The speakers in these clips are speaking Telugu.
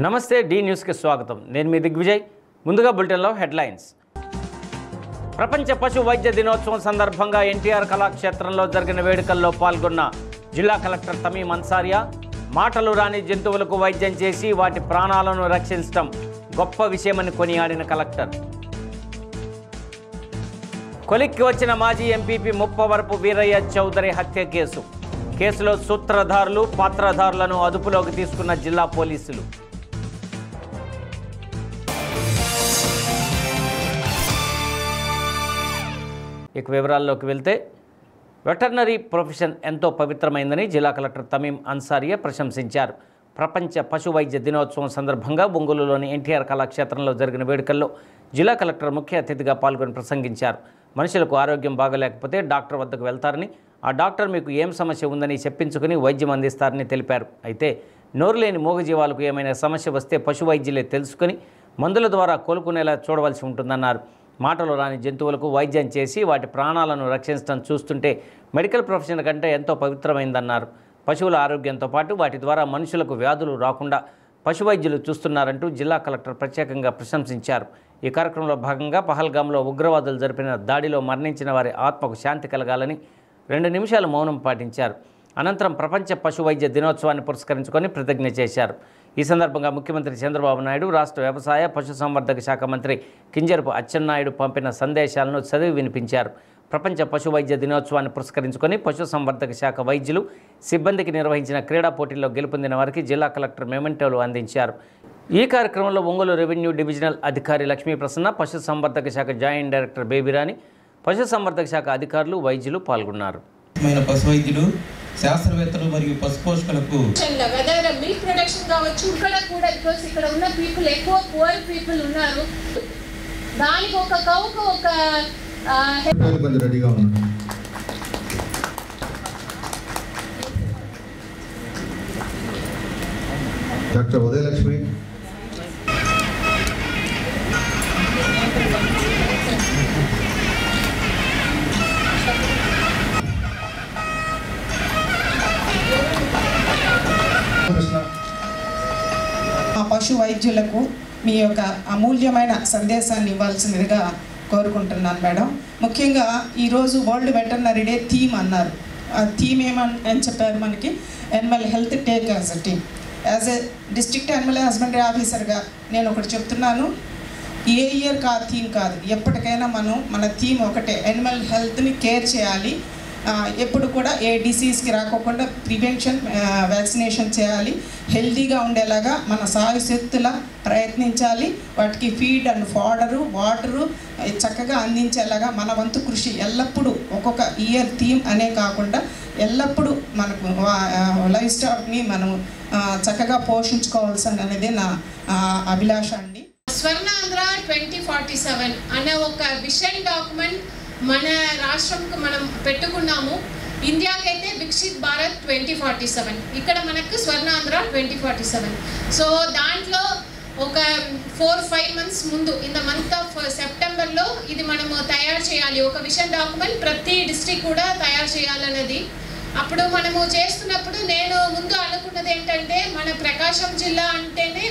నమస్తే డి న్యూస్కి స్వాగతం. నేను మీ దిగ్విజయ్. ముందుగా బులెటిన్లో హెడ్లైన్స్. ప్రపంచ పశు వైద్య దినోత్సవం సందర్భంగా ఎన్టీఆర్ కళాక్షేత్రంలో జరిగిన వేడుకల్లో పాల్గొన్న జిల్లా కలెక్టర్ తమీం అన్సారియా మాటలు రాని జంతువులకు వైద్యం చేసి వాటి ప్రాణాలను రక్షించడం గొప్ప విషయమని కొనియాడిన కలెక్టర్. కొలిక్కి వచ్చిన మాజీ ఎంపీపీ ముప్పవరపు వీరయ్య చౌదరి హత్య కేసులో సూత్రధారులు పాత్రధారులను అదుపులోకి తీసుకున్న జిల్లా పోలీసులు. ఇక వివరాల్లోకి వెళ్తే, వెటర్నరీ ప్రొఫెషన్ ఎంతో పవిత్రమైందని జిల్లా కలెక్టర్ తమీం అన్సారియా ప్రశంసించారు. ప్రపంచ పశు వైద్య దినోత్సవం సందర్భంగా ఒంగోలులోని ఎన్టీఆర్ కళాక్షేత్రంలో జరిగిన వేడుకల్లో జిల్లా కలెక్టర్ ముఖ్య అతిథిగా పాల్గొని ప్రసంగించారు. మనుషులకు ఆరోగ్యం బాగలేకపోతే డాక్టర్ వద్దకు వెళ్తారని, ఆ డాక్టర్ మీకు ఏం సమస్య ఉందని చెప్పించుకుని వైద్యం అందిస్తారని తెలిపారు. అయితే నోరు లేని మూగజీవాలకు ఏమైనా సమస్య వస్తే పశు వైద్యులే తెలుసుకుని మందుల ద్వారా కోలుకునేలా చూడవలసి ఉంటుందన్నారు. మాటలు రాని జంతువులకు వైద్యం చేసి వాటి ప్రాణాలను రక్షించడం చూస్తుంటే మెడికల్ ప్రొఫెషన్ కంటే ఎంతో పవిత్రమైందన్నారు. పశువుల ఆరోగ్యంతో పాటు వాటి ద్వారా మనుషులకు వ్యాధులు రాకుండా పశు వైద్యులు చూస్తున్నారంటూ జిల్లా కలెక్టర్ ప్రత్యేకంగా ప్రశంసించారు. ఈ కార్యక్రమంలో భాగంగా పహల్గామ్లో ఉగ్రవాదులు జరిపిన దాడిలో మరణించిన వారి ఆత్మకు శాంతి కలగాలని 2 నిమిషాలు మౌనం పాటించారు. అనంతరం ప్రపంచ పశు వైద్య దినోత్సవాన్ని పురస్కరించుకొని ప్రతిజ్ఞ చేశారు. ఈ సందర్భంగా ముఖ్యమంత్రి చంద్రబాబు నాయుడు, రాష్ట్ర వ్యవసాయ పశుసంవర్ధక శాఖ మంత్రి కింజరపు అచ్చెన్నాయుడు పంపిన సందేశాలను చదివి వినిపించారు. ప్రపంచ పశు వైద్య దినోత్సవాన్ని పురస్కరించుకొని పశుసంవర్ధక శాఖ వైద్యులు సిబ్బందికి నిర్వహించిన క్రీడా పోటీల్లో గెలుపొందిన వారికి జిల్లా కలెక్టర్ మెమెంటోలు అందించారు. ఈ కార్యక్రమంలో ఒంగోలు రెవెన్యూ డివిజనల్ అధికారి లక్ష్మీ ప్రసన్న, పశుసంవర్ధక శాఖ జాయింట్ డైరెక్టర్ బేబీరాణి, పశుసంవర్ధక శాఖ అధికారులు, వైద్యులు పాల్గొన్నారు. పశు వైద్యులు, శాస్త్రవేత్తలు మరియు పశు పోషకులకు మిల్క్ ప్రొడక్షన్ కావచ్చు, ఇక్కడ కూడా ఇక్కడ ఉన్న పీపుల్ ఎక్కువ పువర్ పీపుల్ ఉన్నారు. దానికి ఒక కౌకు ఒక రెడీగా ఉన్నారు. డాక్టర్ ఉదయలక్ష్మి, పశు వైద్యులకు మీ యొక్క అమూల్యమైన సందేశాన్ని ఇవ్వాల్సిందిగా కోరుకుంటున్నాను మేడం. ముఖ్యంగా ఈరోజు వరల్డ్ వెటర్నరీ డే థీమ్ అన్నారు. ఆ థీమ్ ఏమని చెప్పారు మనకి, animal health take as a team. As a district animal husbandry ఆఫీసర్గా నేను ఒకటి చెప్తున్నాను, ఏ ఇయర్కి ఆ థీమ్ కాదు, ఎప్పటికైనా మన థీమ్ ఒకటే, యానిమల్ హెల్త్ని కేర్ చేయాలి. ఎప్పుడు కూడా ఏ డిసీజ్కి రాకోకుండా ప్రివెన్షన్, వ్యాక్సినేషన్ చేయాలి. హెల్తీగా ఉండేలాగా మన సాయశక్తులా ప్రయత్నించాలి. వాటికి ఫీడ్ అండ్ ఫాడరు, వాటరు చక్కగా అందించేలాగా మన వంతు కృషి ఎల్లప్పుడూ, ఒక్కొక్క ఇయర్ థీమ్ అనే కాకుండా ఎల్లప్పుడూ మనకు లైఫ్ స్టాక్ని మనం చక్కగా పోషించుకోవాల్సింది అనేది నా అభిలాష అండి. స్వర్ణాంధ్ర 2047 అనే ఒక విజన్ డాక్యుమెంట్ మన రాష్ట్రంకు మనం పెట్టుకున్నాము. ఇండియాకైతే వికసిత్ భారత్ 2047, ఇక్కడ మనకు స్వర్ణాంధ్ర 2047. సో దాంట్లో ఒక 4-5 మంత్స్ ముందు, ఇన్ ద మంత్ ఆఫ్ సెప్టెంబర్లో ఇది మనము తయారు చేయాలి. ఒక విజన్ డాక్యుమెంట్ ప్రతి డిస్ట్రిక్ట్ కూడా తయారు చేయాలన్నది. అప్పుడు మనము చేస్తున్నప్పుడు నేను ముందు అనుకున్నది ఏంటంటే, మన ప్రకాశం జిల్లా అంటేనే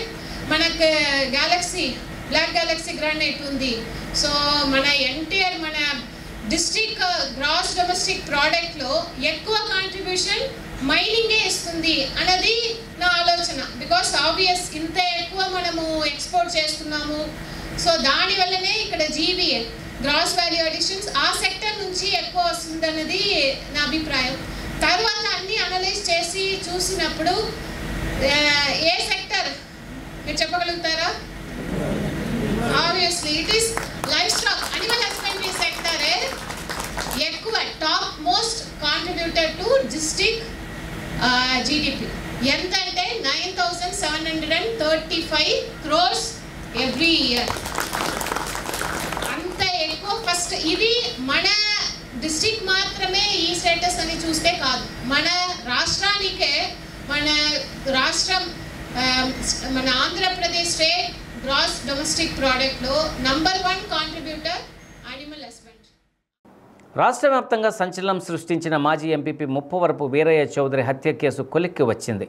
మనకు బ్లాక్ గ్యాలక్సీ గ్రానైట్ ఉంది. సో మన ఎన్టీఆర్ మన డిస్ట్రిక్ట్ గ్రాస్ డొమెస్టిక్ ప్రోడక్ట్లో ఎక్కువ కాంట్రిబ్యూషన్ మైనింగే ఇస్తుంది అన్నది నా ఆలోచన. బికాస్ ఆబ్వియస్ ఇంత ఎక్కువ మనము ఎక్స్పోర్ట్ చేస్తున్నాము. సో దానివల్లనే ఇక్కడ జీవీఏ గ్రాస్ వాల్యూ అడిషన్స్ ఆ సెక్టర్ నుంచి ఎక్కువ వస్తుంది అన్నది నా అభిప్రాయం. తర్వాత అన్నీ అనలైజ్ చేసి చూసినప్పుడు ఏ సెక్టర్ మీరు చెప్పగలుగుతారా? Obviously it is livestock, animal husbandry సెక్టరే ఎక్కువ top most contributor to district GDP. ఎంత అంటే 9,735 crores ఎవ్రీ ఇయర్. అంత ఎక్కువ. ఫస్ట్ ఇది మన డిస్ట్రిక్ట్ మాత్రమే ఈ స్టేటస్ అని చూస్తే కాదు, మన రాష్ట్రానికే, మన రాష్ట్రం మన ఆంధ్రప్రదేశ్ స్టేట్ గ్రాస్ డొమెస్టిక్ ప్రోడక్ట్లో నంబర్ 1 కాంట్రిబ్యూటర్ యానిమల్ హస్బెండరీ. రాష్ట్ర వ్యాప్తంగా సంచలనం సృష్టించిన మాజీ ఎంపీపీ ముప్పవరపు వీరయ్య చౌదరి హత్య కేసు కొలిక్కి వచ్చింది.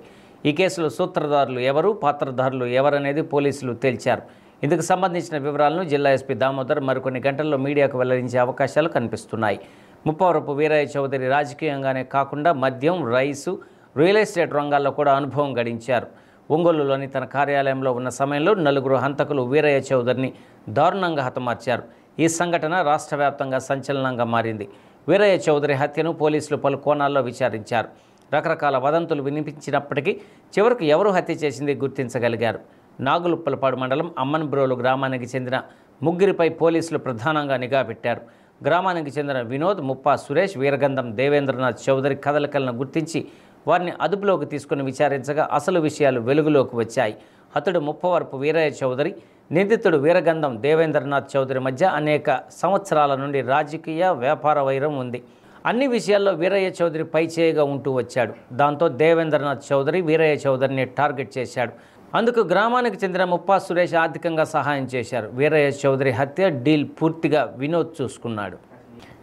ఈ కేసులో సూత్రధారులు ఎవరు, పాత్రధారులు ఎవరనేది పోలీసులు తేల్చారు. ఇందుకు సంబంధించిన వివరాలను జిల్లా ఎస్పీ దామోదర్ మరికొన్ని గంటల్లో మీడియాకు వెల్లడించే అవకాశాలు కనిపిస్తున్నాయి. ముప్పవరపు వీరయ్య చౌదరి రాజకీయంగానే కాకుండా మద్యం, రైసు, రియల్ ఎస్టేట్ రంగాల్లో కూడా అనుభవం గడించారు. ఒంగోలులోని తన కార్యాలయంలో ఉన్న సమయంలో 4 హంతకులు వీరయ్య చౌదరిని దారుణంగా హతమార్చారు. ఈ సంఘటన రాష్ట్ర వ్యాప్తంగా సంచలనంగా మారింది. వీరయ్య చౌదరి హత్యను పోలీసులు పలు కోణాల్లో విచారించారు. రకరకాల వదంతులు వినిపించినప్పటికీ చివరకు ఎవరు హత్య చేసింది గుర్తించగలిగారు. నాగులుప్పలపాడు మండలం అమ్మన్బ్రోలు గ్రామానికి చెందిన ముగ్గురిపై పోలీసులు ప్రధానంగా నిఘా పెట్టారు. గ్రామానికి చెందిన వినోద్, ముప్పా సురేష్, వీరగంధం దేవేంద్రనాథ్ చౌదరి కదలికలను గుర్తించి వారిని అదుపులోకి తీసుకుని విచారించగా అసలు విషయాలు వెలుగులోకి వచ్చాయి. హతుడు ముప్పవరపు వీరయ్య చౌదరి, నిందితుడు వీరగంధం దేవేంద్రనాథ్ చౌదరి మధ్య అనేక సంవత్సరాల నుండి రాజకీయ, వ్యాపార వైరం ఉంది. అన్ని విషయాల్లో వీరయ్య చౌదరి పైచేయిగా ఉంటూ వచ్చాడు. దాంతో దేవేంద్రనాథ్ చౌదరి వీరయ్య చౌదరిని టార్గెట్ చేశాడు. అందుకు గ్రామానికి చెందిన ముప్పా సురేష్ ఆర్థికంగా సహాయం చేశారు. వీరయ్య చౌదరి హత్య డీల్ పూర్తిగా వినోద్ చూసుకున్నాడు.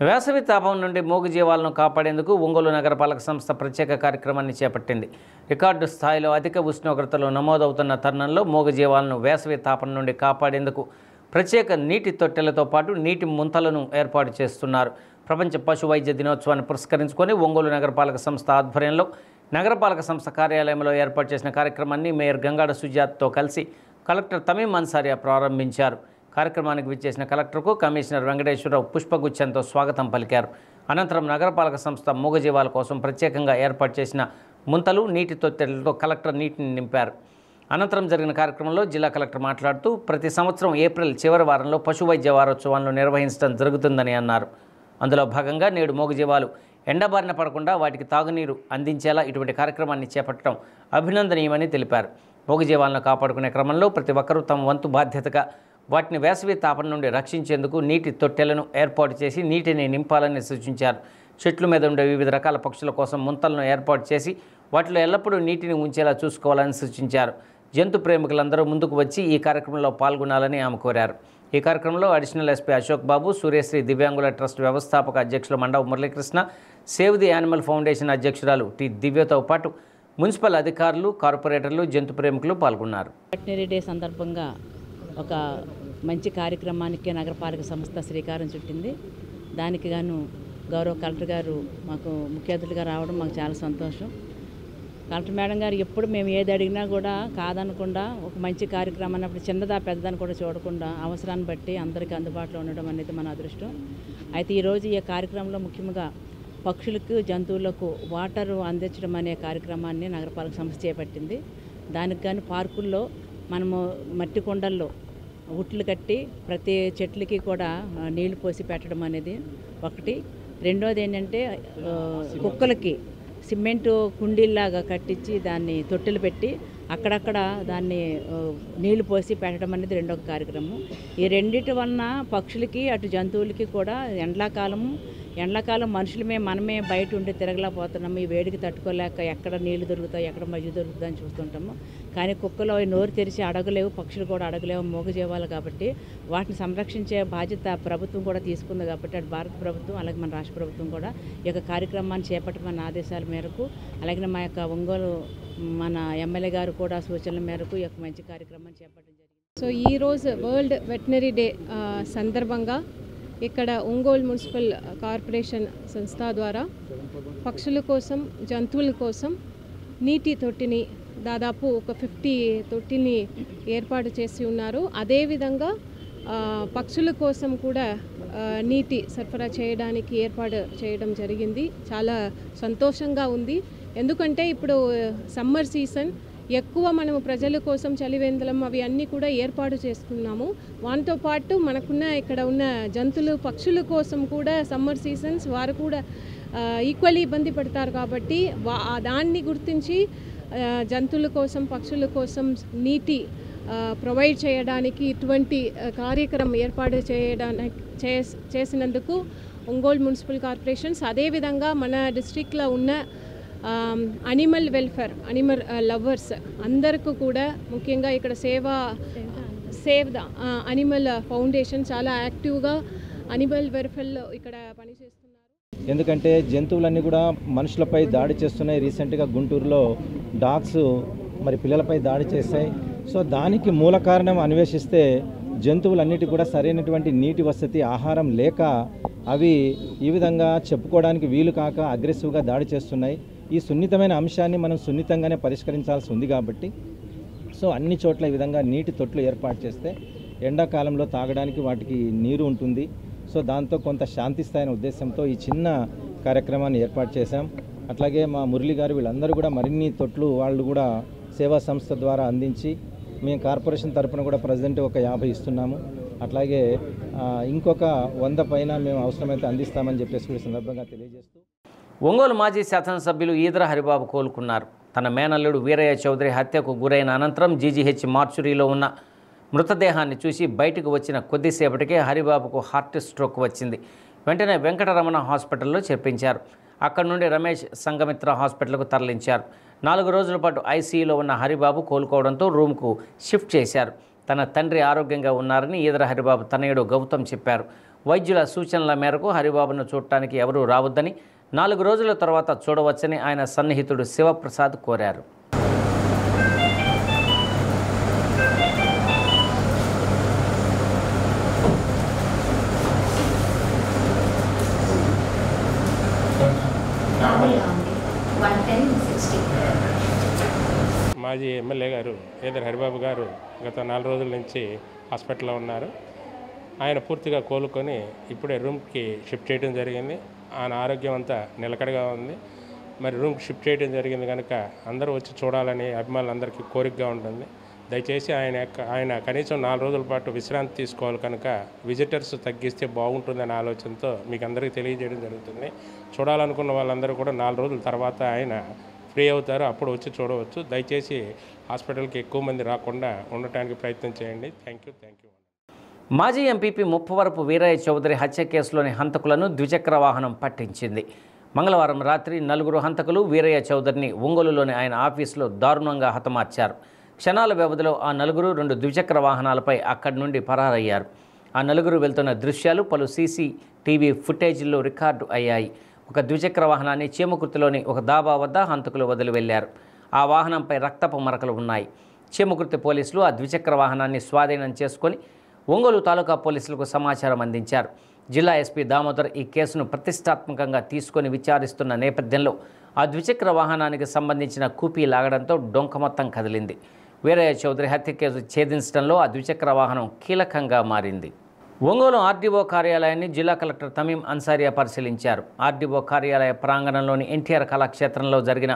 వేసవి తాపం నుండి మూగజీవాలను కాపాడేందుకు ఒంగోలు నగరపాలక సంస్థ ప్రత్యేక కార్యక్రమాన్ని చేపట్టింది. రికార్డు స్థాయిలో అధిక ఉష్ణోగ్రతలు నమోదవుతున్న తరుణంలో మూగజీవాలను వేసవి తాపం నుండి కాపాడేందుకు ప్రత్యేక నీటి తొట్టెలతో పాటు నీటి ముంతలను ఏర్పాటు చేస్తున్నారు. ప్రపంచ పశు వైద్య దినోత్సవాన్ని పురస్కరించుకొని ఒంగోలు నగరపాలక సంస్థ ఆధ్వర్యంలో నగరపాలక సంస్థ కార్యాలయంలో ఏర్పాటు చేసిన కార్యక్రమాన్ని మేయర్ గంగాడ సుజాత్తో కలిసి కలెక్టర్ తమీం అన్సారియా ప్రారంభించారు. కార్యక్రమానికి విచ్చేసిన కలెక్టర్కు కమిషనర్ వెంకటేశ్వరరావు పుష్పగుచ్ఛంతో స్వాగతం పలికారు. అనంతరం నగరపాలక సంస్థ మూగజీవాల కోసం ప్రత్యేకంగా ఏర్పాటు చేసిన ముంతలు, నీటి తొట్టెలతో కలెక్టర్ నీటిని నింపారు. అనంతరం జరిగిన కార్యక్రమంలో జిల్లా కలెక్టర్ మాట్లాడుతూ ప్రతి సంవత్సరం ఏప్రిల్ చివరి వారంలో పశు వైద్య వారోత్సవాలను నిర్వహించడం జరుగుతుందని అన్నారు. అందులో భాగంగా నేడు మూగజీవాలు ఎండబారిన పడకుండా వాటికి తాగునీరు అందించేలా ఇటువంటి కార్యక్రమాన్ని చేపట్టడం అభినందనీయమని తెలిపారు. మూగజీవాలను కాపాడుకునే క్రమంలో ప్రతి ఒక్కరూ తమ వంతు బాధ్యతగా వాటిని వేసవి తాపం నుండి రక్షించేందుకు నీటి తొట్టెలను ఏర్పాటు చేసి నీటిని నింపాలని సూచించారు. చెట్ల మీద ఉండే వివిధ రకాల పక్షుల కోసం ముంతలను ఏర్పాటు చేసి వాటిలో ఎల్లప్పుడూ నీటిని ఉంచేలా చూసుకోవాలని సూచించారు. జంతు ప్రేమికులందరూ ముందుకు వచ్చి ఈ కార్యక్రమంలో పాల్గొనాలని ఆమె కోరారు. ఈ కార్యక్రమంలో అడిషనల్ ఎస్పీ అశోక్ బాబు, సూర్యశ్రీ దివ్యాంగుల ట్రస్ట్ వ్యవస్థాపక అధ్యక్షులు Mandava Muralikrishna, save the animal foundation అధ్యక్షురాలు టి దివ్యతో పాటు మున్సిపల్ అధికారులు, కార్పొరేటర్లు, జంతు ప్రేమికులు పాల్గొన్నారు. వెటర్నరీ డే సందర్భంగా ఒక మంచి కార్యక్రమానికి నగరపాలక సంస్థ శ్రీకారం చుట్టింది. దానికి గాను గౌరవ కలెక్టర్ గారు మాకు ముఖ్య అతిథిగా రావడం మాకు చాలా సంతోషం. కలెక్టర్ మేడం గారు ఎప్పుడు మేము ఏది అడిగినా కూడా కాదనకుండా ఒక మంచి కార్యక్రమం అన్నప్పుడు చిన్నదా పెద్దదని కూడా చూడకుండా అవసరాన్ని బట్టి అందరికీ అందుబాటులో ఉండడం అనేది మన అదృష్టం. అయితే ఈరోజు ఈ కార్యక్రమంలో ముఖ్యంగా పక్షులకు, జంతువులకు వాటర్ అందించడం అనే కార్యక్రమాన్ని నగరపాలక సంస్థ చేపట్టింది. దానికి కానీ పార్కుల్లో మనము మట్టి కుండల్లో ఉట్లు కట్టి ప్రతి చెట్లకి కూడా నీళ్లు పోసి పెట్టడం అనేది ఒకటి. రెండోది ఏంటంటే కుక్కలకి సిమెంటు కుండీల్లాగా కట్టించి దాన్ని తొట్టెలు పెట్టి అక్కడక్కడ దాన్ని నీళ్లు పోసి పెట్టడం అనేది రెండో కార్యక్రమం. ఈ రెండిటి వలన పక్షులకి అటు జంతువులకి కూడా ఎండాకాలం మనమే బయట ఉండి తిరగలేకపోతున్నాము. ఈ వేడికి తట్టుకోలేక ఎక్కడ నీళ్లు దొరుకుతాయి, ఎక్కడ మజ్జి దొరుకుతుందని చూస్తుంటాము. కానీ కుక్కలు నోరు తెరిచి అడగలేవు, పక్షులు కూడా అడగలేవు, మూగజీవాలు కాబట్టి వాటిని సంరక్షించే బాధ్యత ప్రభుత్వం కూడా తీసుకుంది. కాబట్టి అటు భారత ప్రభుత్వం అలాగే మన రాష్ట్ర ప్రభుత్వం కూడా ఈ యొక్క కార్యక్రమాన్ని చేపట్టమన్న ఆదేశాల మేరకు, అలాగే మా యొక్క ఒంగోలు మన ఎమ్మెల్యే గారు కూడా సూచనల మేరకు ఈ యొక్క మంచి కార్యక్రమాన్ని చేపట్టడం జరిగింది. సో ఈరోజు వరల్డ్ వెటర్నరీ డే సందర్భంగా ఇక్కడ ఒంగోలు మున్సిపల్ కార్పొరేషన్ సంస్థ ద్వారా పక్షుల కోసం, జంతువుల కోసం నీటి తొట్టిని దాదాపు ఒక 50 తొట్టిని ఏర్పాటు చేసి ఉన్నారు. అదేవిధంగా పక్షుల కోసం కూడా నీటి సరఫరా చేయడానికి ఏర్పాటు చేయడం జరిగింది. చాలా సంతోషంగా ఉంది. ఎందుకంటే ఇప్పుడు సమ్మర్ సీజన్ ఎక్కువ మనము ప్రజల కోసం చలివేంద్రం అవి అన్నీ కూడా ఏర్పాటు చేసుకున్నాము. వాటితో పాటు మనకున్న ఇక్కడ ఉన్న జంతువులు, పక్షుల కోసం కూడా సమ్మర్ సీజన్స్ వారు కూడా ఈక్వల్లీ ఇబ్బంది పడతారు. కాబట్టి దాన్ని గుర్తించి జంతువుల కోసం, పక్షుల కోసం నీటి ప్రొవైడ్ చేయడానికి ఇటువంటి కార్యక్రమం ఏర్పాటు చేసినందుకు ఒంగోలు మున్సిపల్ కార్పొరేషన్స్, అదేవిధంగా మన డిస్ట్రిక్ట్లో ఉన్న అనిమల్ వెల్ఫేర్, అనిమల్ లవర్స్ అందరికీ కూడా, ముఖ్యంగా ఇక్కడ సేవ్ ద అనిమల్ ఫౌండేషన్ చాలా యాక్టివ్గా అనిమల్ వెల్ఫేర్లో ఇక్కడ పనిచేస్తున్నారు. ఎందుకంటే జంతువులన్నీ కూడా మనుషులపై దాడి చేస్తున్నాయి. రీసెంట్గా గుంటూరులో డాగ్స్ మరి పిల్లలపై దాడి చేశాయి. సో దానికి మూల కారణం అన్వేషిస్తే జంతువులన్నిటికీ కూడా సరైనటువంటి నీటి వసతి, ఆహారం లేక అవి ఈ విధంగా చెప్పుకోవడానికి వీలు కాక అగ్రెసివ్గా దాడి చేస్తున్నాయి. ఈ సున్నితమైన అంశాన్ని మనం సున్నితంగానే పరిష్కరించాల్సి ఉంది కాబట్టి సో అన్ని చోట్ల ఈ విధంగా నీటి తొట్లు ఏర్పాటు చేస్తే ఎండాకాలంలో తాగడానికి వాటికి నీరు ఉంటుంది. సో దాంతో కొంత శాంతిస్తాయనే ఉద్దేశంతో ఈ చిన్న కార్యక్రమాన్ని ఏర్పాటు చేశాం. అట్లాగే మా మురళి గారు వీళ్ళందరూ కూడా మరిన్ని తొట్లు వాళ్ళు కూడా సేవా సంస్థ ద్వారా అందించి మేము కార్పొరేషన్ తరఫున కూడా ప్రజెంట్ ఒక 50 ఇస్తున్నాము. అట్లాగే ఇంకొక 100 పైన మేము అవసరమైతే అందిస్తామని చెప్పేసి ఈ సందర్భంగా తెలియజేస్తూ ఒంగోలు మాజీ శాసనసభ్యులు ఈదర హరిబాబు కోలుకున్నారు. తన మేనల్లుడు వీరయ్య చౌదరి హత్యకు గురైన అనంతరం జీజీహెచ్ మార్చురీలో ఉన్న మృతదేహాన్ని చూసి బయటకు వచ్చిన కొద్దిసేపటికే హరిబాబుకు హార్ట్ స్ట్రోక్ వచ్చింది. వెంటనే వెంకటరమణ హాస్పిటల్లో చేర్పించారు. అక్కడి నుండి రమేష్ సంఘమిత్ర హాస్పిటల్కు తరలించారు. 4 రోజుల పాటు ఐసీయూలో ఉన్న హరిబాబు కోలుకోవడంతో రూమ్కు షిఫ్ట్ చేశారు. తన తండ్రి ఆరోగ్యంగా ఉన్నారని ఈదర హరిబాబు తనయుడు గౌతమ్ చెప్పారు. వైద్యుల సూచనల మేరకు హరిబాబును చూడటానికి ఎవరూ రావద్దని, 4 రోజుల తర్వాత చూడవచ్చని ఆయన సన్నిహితుడు శివప్రసాద్ కోరారు. మాజీ ఎమ్మెల్యే గారు ఈదర హరిబాబు గారు గత 4 రోజుల నుంచి హాస్పిటల్లో ఉన్నారు. ఆయన పూర్తిగా కోలుకొని ఇప్పుడే రూమ్కి షిఫ్ట్ చేయడం జరిగింది. ఆయన ఆరోగ్యం అంతా నిలకడగా ఉంది. మరి రూమ్కి షిఫ్ట్ చేయడం జరిగింది కనుక అందరూ వచ్చి చూడాలని అభిమానులందరికీ కోరికగా ఉంటుంది. దయచేసి ఆయన కనీసం 4 రోజుల పాటు విశ్రాంతి తీసుకోవాలి కనుక విజిటర్స్ తగ్గిస్తే బాగుంటుందనే ఆలోచనతో మీకు అందరికీ తెలియజేయడం జరుగుతుంది. చూడాలనుకున్న వాళ్ళందరూ కూడా 4 రోజుల తర్వాత ఆయన ఫ్రీ అవుతారు, అప్పుడు వచ్చి చూడవచ్చు. దయచేసి హాస్పిటల్కి ఎక్కువ మంది రాకుండా ఉండటానికి ప్రయత్నం చేయండి. Thank you. మాజీ ఎంపీపీ ముప్పవరపు వీరయ్య చౌదరి హత్య కేసులోని హంతకులను ద్విచక్ర వాహనం పట్టించింది. మంగళవారం రాత్రి 4 హంతకులు వీరయ్య చౌదరిని ఒంగోలులోని ఆయన ఆఫీసులో దారుణంగా హతమార్చారు. క్షణాల వ్యవధిలో ఆ 4 2 ద్విచక్ర వాహనాలపై అక్కడి నుండి పరారయ్యారు. ఆ 4 వెళ్తున్న దృశ్యాలు పలు సీసీటీవీ ఫుటేజీల్లో రికార్డు అయ్యాయి. ఒక ద్విచక్ర వాహనాన్ని చీమకుర్తిలోని ఒక దాబా వద్ద హంతకులు వదిలి వెళ్లారు. ఆ వాహనంపై రక్తపు మరకలు ఉన్నాయి. చీమకుర్తి పోలీసులు ఆ ద్విచక్ర వాహనాన్ని స్వాధీనం చేసుకొని ఒంగోలు తాలూకా పోలీసులకు సమాచారం అందించారు. జిల్లా ఎస్పీ దామోదర్ ఈ కేసును ప్రతిష్టాత్మకంగా తీసుకొని విచారిస్తున్న నేపథ్యంలో ఆ ద్విచక్ర వాహనానికి సంబంధించిన కూపీ లాగడంతో డొంక మొత్తం కదిలింది. వీరయ్య చౌదరి హత్య కేసు ఛేదించడంలో ఆ ద్విచక్ర వాహనం కీలకంగా మారింది. ఒంగోలు ఆర్డీఓ కార్యాలయాన్ని జిల్లా కలెక్టర్ తమీం అన్సారియా పరిశీలించారు. ఆర్డీఓ కార్యాలయ ప్రాంగణంలోని ఎన్టీఆర్ కళాక్షేత్రంలో జరిగిన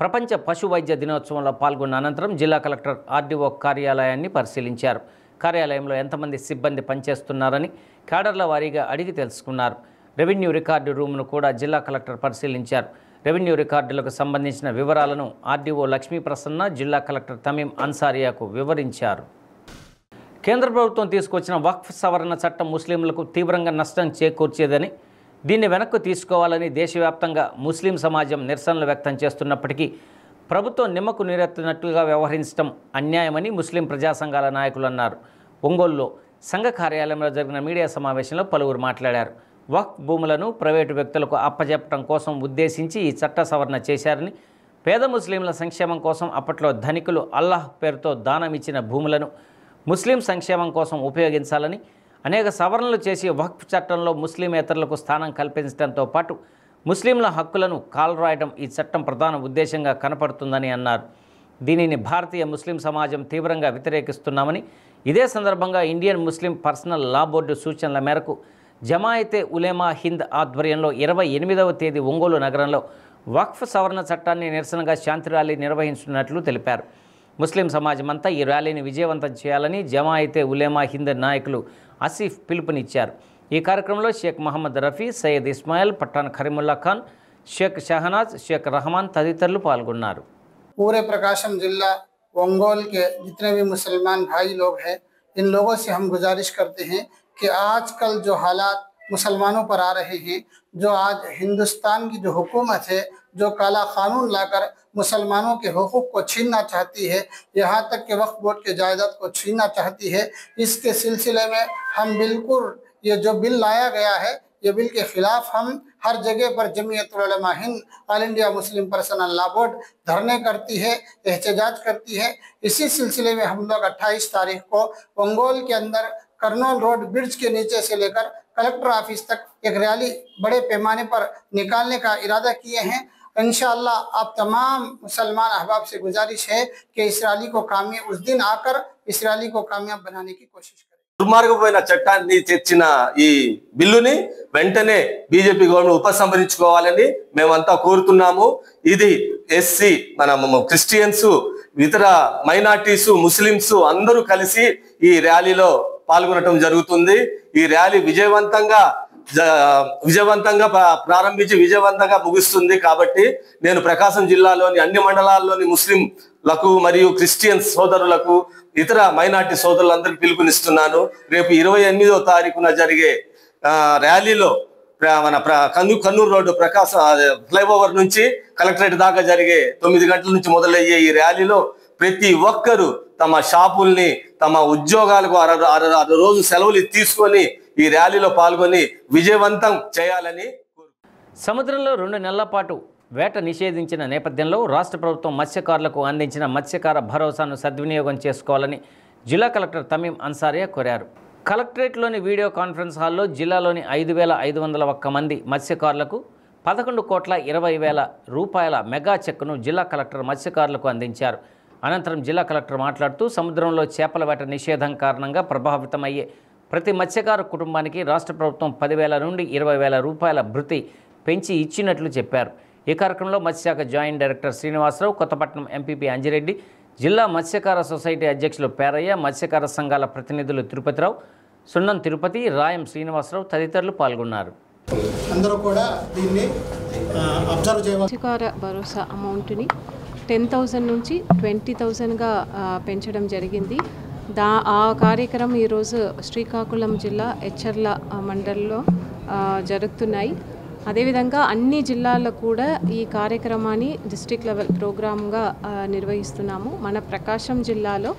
ప్రపంచ పశు వైద్య దినోత్సవంలో పాల్గొన్న అనంతరం జిల్లా కలెక్టర్ ఆర్డీఓ కార్యాలయాన్ని పరిశీలించారు. కార్యాలయంలో ఎంతమంది సిబ్బంది పనిచేస్తున్నారని క్యాడర్ల వారీగా అడిగి తెలుసుకున్నారు. రెవెన్యూ రికార్డు రూమ్ను కూడా జిల్లా కలెక్టర్ పరిశీలించారు. రెవెన్యూ రికార్డులకు సంబంధించిన వివరాలను ఆర్డీఓ లక్ష్మీప్రసన్న జిల్లా కలెక్టర్ తమీం అన్సారియాకు వివరించారు. కేంద్ర ప్రభుత్వం తీసుకొచ్చిన వక్ఫ్ సవరణ చట్టం ముస్లింలకు తీవ్రంగా నష్టం చేకూర్చేదని, దీన్ని వెనక్కు తీసుకోవాలని దేశవ్యాప్తంగా ముస్లిం సమాజం నిరసనలు వ్యక్తం చేస్తున్నప్పటికీ ప్రభుత్వం నిమ్మకు నీరెత్తినట్లుగా వ్యవహరించడం అన్యాయమని ముస్లిం ప్రజా సంఘాల నాయకులు అన్నారు. ఒంగోలులో సంఘ కార్యాలయంలో జరిగిన మీడియా సమావేశంలో పలువురు మాట్లాడారు. వక్ఫ్ భూములను ప్రైవేటు వ్యక్తులకు అప్పజెప్పడం కోసం ఉద్దేశించి ఈ చట్ట సవరణ చేశారని, పేద ముస్లింల సంక్షేమం కోసం అప్పట్లో ధనికులు అల్లాహ్ పేరుతో దానం ఇచ్చిన భూములను ముస్లిం సంక్షేమం కోసం ఉపయోగించాలని, అనేక సవరణలు చేసి వక్ఫ్ చట్టంలో ముస్లిమేతరులకు స్థానం కల్పించడంతో పాటు ముస్లింల హక్కులను కాలరాయడం ఈ చట్టం ప్రధాన ఉద్దేశంగా కనపడుతుందని అన్నారు. దీనిని భారతీయ ముస్లిం సమాజం తీవ్రంగా వ్యతిరేకిస్తున్నామని, ఇదే సందర్భంగా ఇండియన్ ముస్లిం పర్సనల్ లా బోర్డు సూచనల మేరకు జమాయతే ఉలేమా హింద్ ఆధ్వర్యంలో 28వ తేదీ ఒంగోలు నగరంలో వక్ఫ్ సవరణ చట్టాన్ని నిరసనగా శాంతి ర్యాలీ నిర్వహించున్నట్లు తెలిపారు. ముస్లిం సమాజమంతా ఈ ర్యాలీని విజయవంతం చేయాలని జమాయతే ఉలేమా హింద్ నాయకులు ఆసిఫ్ పిలుపునిచ్చారు. ఈ కార్యక్రమంలో షేక్ మహమ్మద్ రఫీ, సయ్యద్ ఇస్మాయిల్, పఠాన్ కరీముల్లా ఖాన్, షేక్ షహనాజ్, షేక్ रहमान తదితరులు పాల్గొన్నారు. पूरे प्रकाशम जिला ओंगोल के जितने भी मुसलमान भाई लोग हैं, इन लोगों से हम गुजारिश करते हैं कि आजकल जो हालात मुसलमानों पर आ रहे हैं, जो आज हिंदुस्तान की जो हुकूमत है जो काला कानून लाकर मुसलमानों के हुकूक को छीनना चाहती है, यहाँ तक कि वक्फ बोर्ड के जायदाद को छीनना चाहती है, इसके सिलसिले में हम बिल्कुल ये जो बिल लाया गया है ये बिल के खिलाफ हम हर जगह पर Jamiat Ulama Hind, all India Muslim personal law board धरने करती है, एहतजाज करती है। इसी सिलसिले में हम लोग 28 तारीख को ओंगोल के अंदर कर्नूल रोड ब्रिज के नीचे से लेकर कलेक्टर ऑफिस तक एक रैली बड़े पैमाने पर निकालने का इरादा किए हैं। इंशाअल्लाह आप तमाम मुसलमान अहबाब से गुजारिश है कि इस रैली को कामयाब, उस दिन आकर इस रैली को कामयाब बनाने की कोशिश करें। దుర్మార్గమైన చట్టాన్ని తెచ్చిన ఈ బిల్లుని వెంటనే బీజేపీ గవర్నమెంట్ ఉపసంహరించుకోవాలని మేమంతా కోరుతున్నాము. ఇది ఎస్సీ, మన క్రిస్టియన్స్, ఇతర మైనార్టీస్, ముస్లిమ్స్ అందరూ కలిసి ఈ ర్యాలీలో పాల్గొనడం జరుగుతుంది. ఈ ర్యాలీ విజయవంతంగా ప్రారంభించి విజయవంతంగా ముగుస్తుంది. కాబట్టి నేను ప్రకాశం జిల్లాలోని అన్ని మండలాల్లోని ముస్లింలకు మరియు క్రిస్టియన్స్ సోదరులకు, ఇతర మైనార్టీ సోదరులందరికీ పిలుపునిస్తున్నాను. రేపు 28వ తారీఖున జరిగే ర్యాలీలో మన కన్నూరు రోడ్డు ప్రకాశం ఫ్లైఓవర్ నుంచి కలెక్టరేట్ దాకా జరిగే 9 గంటల నుంచి మొదలయ్యే ఈ ర్యాలీలో ప్రతి ఒక్కరూ తమ షాపుల్ని, తమ ఉద్యోగాలకు అర రోజు సెలవులు తీసుకొని ఈ ర్యాలీలో పాల్గొని విజయవంతం చేయాలని. సముద్రంలో 2 నెలల పాటు వేట నిషేధించిన నేపథ్యంలో రాష్ట్ర ప్రభుత్వం మత్స్యకారులకు అందించిన మత్స్యకార భరోసాను సద్వినియోగం చేసుకోవాలని జిల్లా కలెక్టర్ తమీం అన్సారియా కోరారు. కలెక్టరేట్లోని వీడియో కాన్ఫరెన్స్ హాల్లో జిల్లాలోని 5,501 మంది మత్స్యకారులకు 11,20,00,000 రూపాయల మెగా చెక్కును జిల్లా కలెక్టర్ మత్స్యకారులకు అందించారు. అనంతరం జిల్లా కలెక్టర్ మాట్లాడుతూ సముద్రంలో చేపల వేట నిషేధం కారణంగా ప్రభావితమయ్యే ప్రతి మత్స్యకారు కుటుంబానికి రాష్ట్ర ప్రభుత్వం 10,000 నుండి 20,000 రూపాయల భృతి పెంచి ఇచ్చినట్లు చెప్పారు. ఈ కార్యక్రమంలో మత్స్యశాఖ joint director Srinivasarao, Kothapatnam MPP Anjireddy, జిల్లా మత్స్యకార సొసైటీ అధ్యక్షులు పేరయ్య, మత్స్యకార సంఘాల ప్రతినిధులు తిరుపతిరావు, సున్నం తిరుపతి, రాయం శ్రీనివాసరావు తదితరులు పాల్గొన్నారు. అందరూ కూడా దీన్ని అబ్జర్వ్ చేయాలి. మత్స్యకార భరోసా అమౌంట్ని 10,000 నుంచి 20,000గా పెంచడం జరిగింది. ఆ కార్యక్రమం ఈరోజు శ్రీకాకుళం జిల్లా ఎచ్చర్ల మండలంలో జరుగుతున్నాయి. అదేవిధంగా అన్ని జిల్లాల్లో కూడా ఈ కార్యక్రమాన్ని డిస్ట్రిక్ట్ లెవెల్ ప్రోగ్రామ్గా నిర్వహిస్తున్నాము. మన ప్రకాశం జిల్లాలో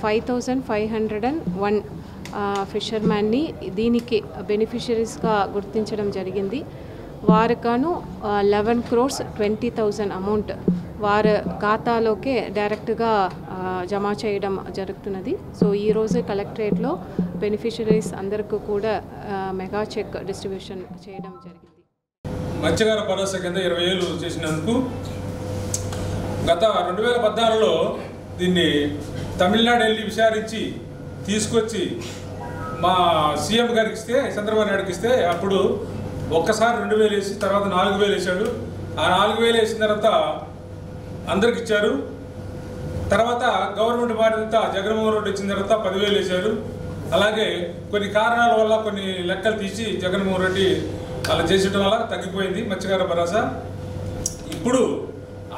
5,501 ఫిషర్మ్యాన్ని దీనికి బెనిఫిషరీస్గా గుర్తించడం జరిగింది. వారికాను 11,20,00,000 అమౌంట్ వారి ఖాతాలోకే డైరెక్ట్గా జమ చేయడం జరుగుతున్నది. సో ఈరోజు కలెక్టరేట్లో బెనిఫిషరీస్ అందరికీ కూడా మెగా చెక్ డిస్ట్రిబ్యూషన్ చేయడం జరిగింది. మత్స్యకార భరోసా కింద 20 ఏళ్ళు చేసినందుకు గత 2014లో దీన్ని తమిళనాడు వెళ్ళి విచారించి తీసుకొచ్చి మా సీఎం గారికి ఇస్తే, చంద్రబాబు నాయుడుకి ఇస్తే, అప్పుడు ఒక్కసారి 2,000 వేసి తర్వాత 4,000 వేసాడు. ఆ 4,000 వేసిన తర్వాత అందరికి ఇచ్చారు. తర్వాత గవర్నమెంట్ మారినంత జగన్మోహన్ రెడ్డి వచ్చిన తర్వాత 10,000 వేశారు. అలాగే కొన్ని కారణాల వల్ల కొన్ని లెక్కలు తీసి జగన్మోహన్ రెడ్డి అలా చేసేయడం వల్ల తగ్గిపోయింది మత్స్యకార భరోసా. ఇప్పుడు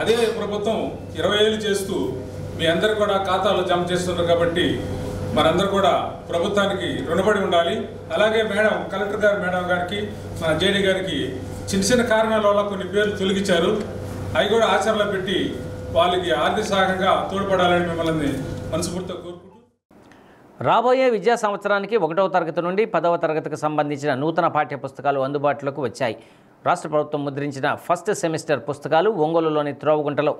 అదే ప్రభుత్వం 20 ఏళ్ళు చేస్తూ మీ అందరు కూడా ఖాతాలో జమ చేస్తున్నారు. కాబట్టి మనందరూ కూడా ప్రభుత్వానికి రుణపడి ఉండాలి. అలాగే కలెక్టర్ గారు, మేడం గారికి, మన జేడీ గారికి చిన్న చిన్న కారణాల వల్ల కొన్ని పేర్లు తొలగించారు. అవి కూడా ఆచరణలో పెట్టి వాళ్ళకి ఆర్థిక సహాయంగా తోడ్పడాలని మిమ్మల్ని మనస్ఫూర్తిగా కోరుకుంటూ, రాబోయే విద్యా సంవత్సరానికి 1వ తరగతి నుండి 10వ తరగతికి సంబంధించిన నూతన పాఠ్య పుస్తకాలు అందుబాటులోకి వచ్చాయి. రాష్ట్ర ప్రభుత్వం ముద్రించిన ఫస్ట్ సెమిస్టర్ పుస్తకాలు ఒంగోలులోని త్రోవగుంటలో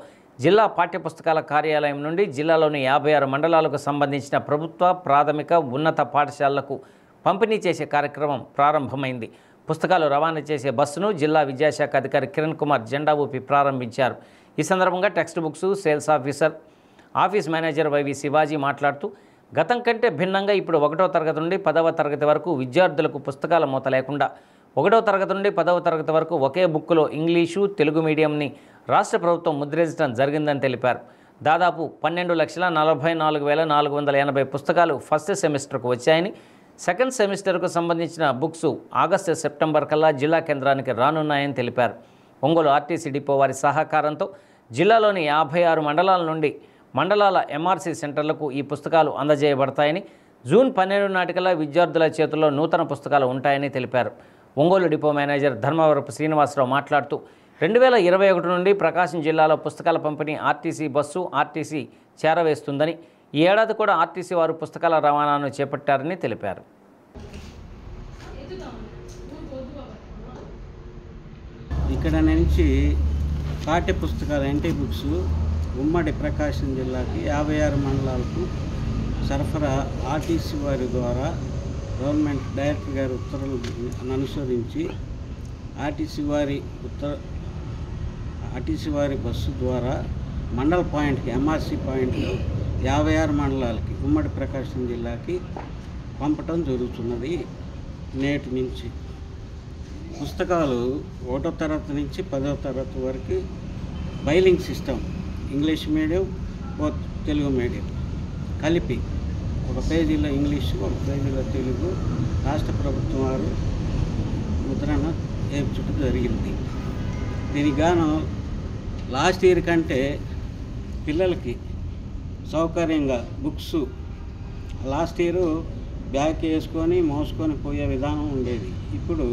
జిల్లా పాఠ్య పుస్తకాల కార్యాలయం నుండి జిల్లాలోని 56 మండలాలకు సంబంధించిన ప్రభుత్వ, ప్రాథమిక, ఉన్నత పాఠశాలలకు పంపిణీ చేసే కార్యక్రమం ప్రారంభమైంది. పుస్తకాలు రవాణా చేసే బస్సును జిల్లా విద్యాశాఖ అధికారి కిరణ్ కుమార్ జెండా ఊపి ప్రారంభించారు. ఈ సందర్భంగా text books sales officer, office manager YV Shivaji మాట్లాడుతూ గతం కంటే భిన్నంగా ఇప్పుడు 1వ తరగతి నుండి 10వ తరగతి వరకు విద్యార్థులకు పుస్తకాల మూత లేకుండా 1వ తరగతి నుండి 10వ తరగతి వరకు ఒకే బుక్కులో ఇంగ్లీషు, తెలుగు మీడియంని రాష్ట్ర ప్రభుత్వం ముద్రించడం జరిగిందని తెలిపారు. దాదాపు 12,44,480 పుస్తకాలు ఫస్ట్ సెమిస్టర్కు వచ్చాయని, సెకండ్ సెమిస్టర్కు సంబంధించిన బుక్స్ ఆగస్టు, సెప్టెంబర్ కల్లా జిల్లా కేంద్రానికి రానున్నాయని తెలిపారు. ఒంగోలు ఆర్టీసీ డిపో వారి సహకారంతో జిల్లాలోని 56 మండలాల నుండి మండలాల ఎంఆర్సీ సెంటర్లకు ఈ పుస్తకాలు అందజేయబడతాయని, జూన్ 12 నాటికల్లా విద్యార్థుల చేతుల్లో నూతన పుస్తకాలు ఉంటాయని తెలిపారు. ఒంగోలు డిపో మేనేజర్ ధర్మవరపు శ్రీనివాసరావు మాట్లాడుతూ 2021 నుండి ప్రకాశం జిల్లాలో పుస్తకాల పంపిణీ ఆర్టీసీ బస్సు, ఆర్టీసీ చేరవేస్తుందని, ఈ ఏడాది కూడా ఆర్టీసీ వారు పుస్తకాల రవాణాను చేపట్టారని తెలిపారు. ఇక్కడ నుంచి పాఠ్య పుస్తకాలు ఎన్టీ బుక్స్ ఉమ్మడి ప్రకాశం జిల్లాకి 56 మండలాలకు సరఫరా ఆర్టీసీ వారి ద్వారా గవర్నమెంట్ డైరెక్టర్ గారి ఉత్తర్వులను అనుసరించి ఆర్టీసీ వారి బస్సు ద్వారా మండల పాయింట్కి ఎంఆర్సీ పాయింట్లు 56 మండలాలకి ఉమ్మడి ప్రకాశం జిల్లాకి పంపటం జరుగుతున్నది. నేటి నుంచి పుస్తకాలు 1వ తరగతి నుంచి 10వ తరగతి వరకు bilingual system, English medium Telugu medium కలిపి ఒక పేజీలో ఇంగ్లీషు ఒక పేజీలో తెలుగు రాష్ట్ర ప్రభుత్వం వారు ముద్రణ చేర్చడం జరిగింది. దీనికి గాను లాస్ట్ ఇయర్ కంటే పిల్లలకి సౌకర్యంగా బుక్స్ లాస్ట్ ఇయర్ బ్యాగ్ వేసుకొని మోసుకొని పోయే విధానం ఉండేది. ఇప్పుడు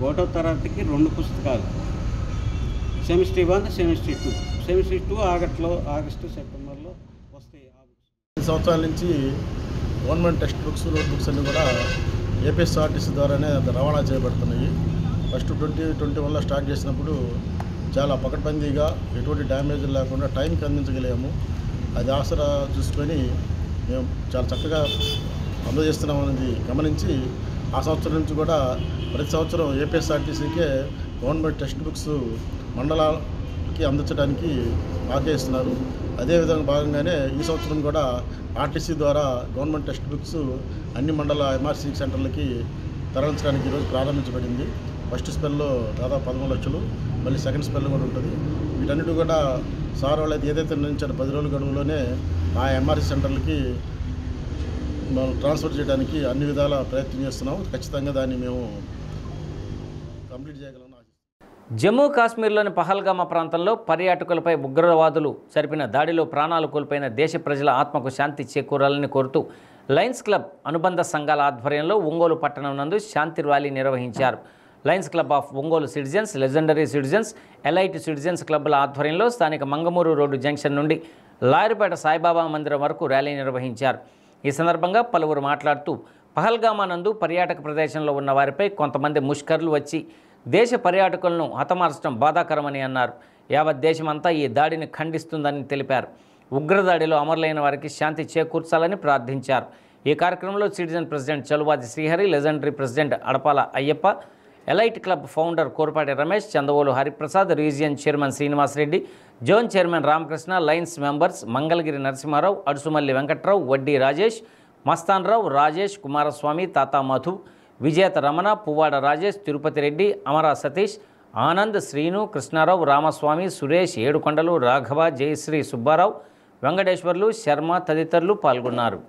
1వ తరగతికి 2 పుస్తకాలు, సెమిస్టర్ 1, సెమిస్టర్ 2. సెమిస్టర్ 2 ఆగస్టు సెప్టెంబర్లో వస్తాయి. ఈ సంవత్సరాల నుంచి government text books, note books అన్నీ కూడా ఏపీఎస్ఆర్టీసీ ద్వారానే రవాణా చేయబడుతున్నాయి. ఫస్ట్ 2021లో స్టార్ట్ చేసినప్పుడు చాలా పకడ్బందీగా ఎటువంటి డ్యామేజ్ లేకుండా టైంకి అందించగలిగాము. అది ఆసరా చూసుకొని మేము చాలా చక్కగా అందజేస్తున్నామనేది గమనించి ఆ సంవత్సరం నుంచి కూడా ప్రతి సంవత్సరం ఏపీఎస్ఆర్టీసీకే గవర్నమెంట్ టెక్స్ట్ బుక్స్ మండలాలకి అందించడానికి ఆదేశిస్తున్నారు. అదేవిధంగా భాగంగానే ఈ సంవత్సరం కూడా ఆర్టీసీ ద్వారా గవర్నమెంట్ టెక్స్ట్ బుక్స్ అన్ని మండల ఎంఆర్సీ సెంటర్లకి తరలించడానికి ఈరోజు ప్రారంభించబడింది. ఫస్ట్ స్పెల్లో దాదాపు 13 లక్షలు, మళ్ళీ సెకండ్ స్పెల్ కూడా ఉంటుంది. వీటన్నిటి కూడా సార్ వాళ్ళైతే ఏదైతే నిర్ణయించారో 10 రోజుల గడువులోనే ఆ ఎంఆర్సీ సెంటర్లకి మనం ట్రాన్స్ఫర్ చేయడానికి అన్ని విధాల ప్రయత్నం చేస్తున్నాం. ఖచ్చితంగా దాన్ని మేము కంప్లీట్ చేయగలం. జమ్మూ కాశ్మీర్లోని పహల్గామా ప్రాంతంలో పర్యాటకులపై ఉగ్రవాదులు జరిపిన దాడిలో ప్రాణాలు కోల్పోయిన దేశ ప్రజల ఆత్మకు శాంతి చేకూరాలని కోరుతూ లయన్స్ క్లబ్ అనుబంధ సంఘాల ఆధ్వర్యంలో ఒంగోలు పట్టణం నందు శాంతి ర్యాలీ నిర్వహించారు. Lions club of Ongole citizens, legendary citizens, elite citizens క్లబ్ల ఆధ్వర్యంలో స్థానిక మంగమూరు రోడ్డు జంక్షన్ నుండి లాయరుపేట సాయిబాబా మందిరం వరకు ర్యాలీ నిర్వహించారు. ఈ సందర్భంగా పలువురు మాట్లాడుతూ పహల్గామా నందు పర్యాటక ప్రదేశంలో ఉన్న వారిపై కొంతమంది ముష్కర్లు వచ్చి దేశ పర్యాటకులను హతమార్చడం బాధాకరమని అన్నారు. యావత్ దేశమంతా ఈ దాడిని ఖండిస్తుందని తెలిపారు. ఉగ్రదాడిలో అమరులైన వారికి శాంతి చేకూర్చాలని ప్రార్థించారు. ఈ కార్యక్రమంలో citizen president Chaluvadi Srihari, legendary president Adapala Ayyappa, elite club founder Korapati Ramesh, Chandavolu Hariprasad, region chairman Srinivasareddy, zone chairman Ramakrishna, Lions members Mangalagiri Narasimharao, Adusumalli Venkatrao, Vaddi Rajesh, Mastan Rao, Rajesh, Kumaraswamy, తాతా మధు, విజేత రమణ, పువ్వాడ రాజేష్, తిరుపతి రెడ్డి, అమరా సతీష్, ఆనంద్, శ్రీను, కృష్ణారావు, రామస్వామి, సురేష్, ఏడుకొండలు, రాఘవ, జయశ్రీ, సుబ్బారావు, వెంకటేశ్వర్లు, శర్మ తదితరులు పాల్గొన్నారు.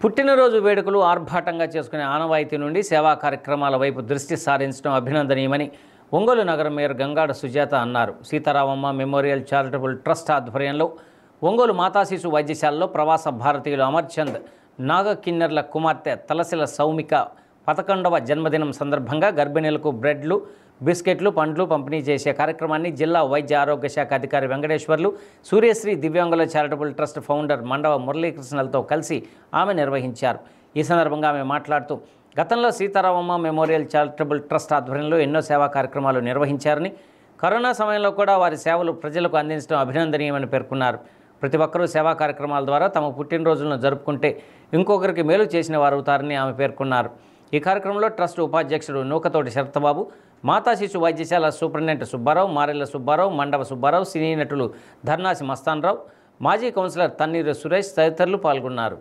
పుట్టినరోజు వేడుకలు ఆర్భాటంగా చేసుకునే ఆనవాయితీ నుండి సేవా కార్యక్రమాల వైపు దృష్టి సారించడం అభినందనీయమని ఒంగోలు నగర మేయర్ గంగాడ సుజాత అన్నారు. సీతారామమ్మ మెమోరియల్ చారిటబుల్ ట్రస్ట్ ఆధ్వర్యంలో ఒంగోలు మాతాశిశు వైద్యశాలలో ప్రవాస భారతీయులు అమర్చంద్ నాగకిన్నెర్ల కుమార్తె తలసిల సౌమిక 11వ జన్మదినం సందర్భంగా గర్భిణీలకు బ్రెడ్లు, బిస్కెట్లు, పండ్లు పంపిణీ చేసే కార్యక్రమాన్ని జిల్లా వైద్య ఆరోగ్య శాఖ అధికారి వెంకటేశ్వర్లు, సూర్యశ్రీ దివ్యాంగుల చారిటబుల్ ట్రస్ట్ ఫౌండర్ మండవ మురళీకృష్ణలతో కలిసి ఆమె నిర్వహించారు. ఈ సందర్భంగా ఆమె మాట్లాడుతూ గతంలో సీతారామమ్మ మెమోరియల్ చారిటబుల్ ట్రస్ట్ ఆధ్వర్యంలో ఎన్నో సేవా కార్యక్రమాలు నిర్వహించారని, కరోనా సమయంలో కూడా వారి సేవలు ప్రజలకు అందించడం అభినందనీయమని పేర్కొన్నారు. ప్రతి ఒక్కరూ సేవా కార్యక్రమాల ద్వారా తమ పుట్టినరోజులను జరుపుకుంటే ఇంకొకరికి మేలు చేసిన వారు అవుతారని ఆమె పేర్కొన్నారు. ఈ కార్యక్రమంలో ట్రస్ట్ ఉపాధ్యక్షుడు నూకతోటి శరత్బాబు, మాతా శిశు వైద్యశాల సూపరింటెండెంట్ సుబ్బారావు, మారెళ్ల సుబ్బారావు, మండవ సుబ్బారావు, సినీ నటులు ధర్నాసి మస్తాన్రావు, మాజీ కౌన్సిలర్ తన్నీరు సురేష్ తదితరులు పాల్గొన్నారు.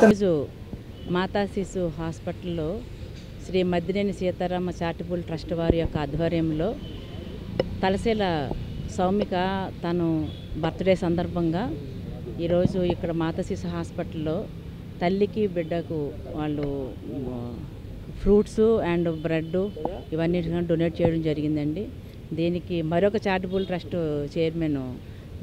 ఈరోజు మాతా శిశు హాస్పిటల్లో శ్రీ మద్దినేని సీతారామ చారిటబుల్ ట్రస్ట్ వారి యొక్క ఆధ్వర్యంలో తలసేల సౌమిక తను బర్త్డే సందర్భంగా ఈరోజు ఇక్కడ మాతా శిశు హాస్పిటల్లో తల్లికి బిడ్డకు వాళ్ళు ఫ్రూట్స్ అండ్ బ్రెడ్ ఇవన్నీ డొనేట్ చేయడం జరిగిందండి. దీనికి మరొక చారిటబుల్ ట్రస్ట్ చైర్మన్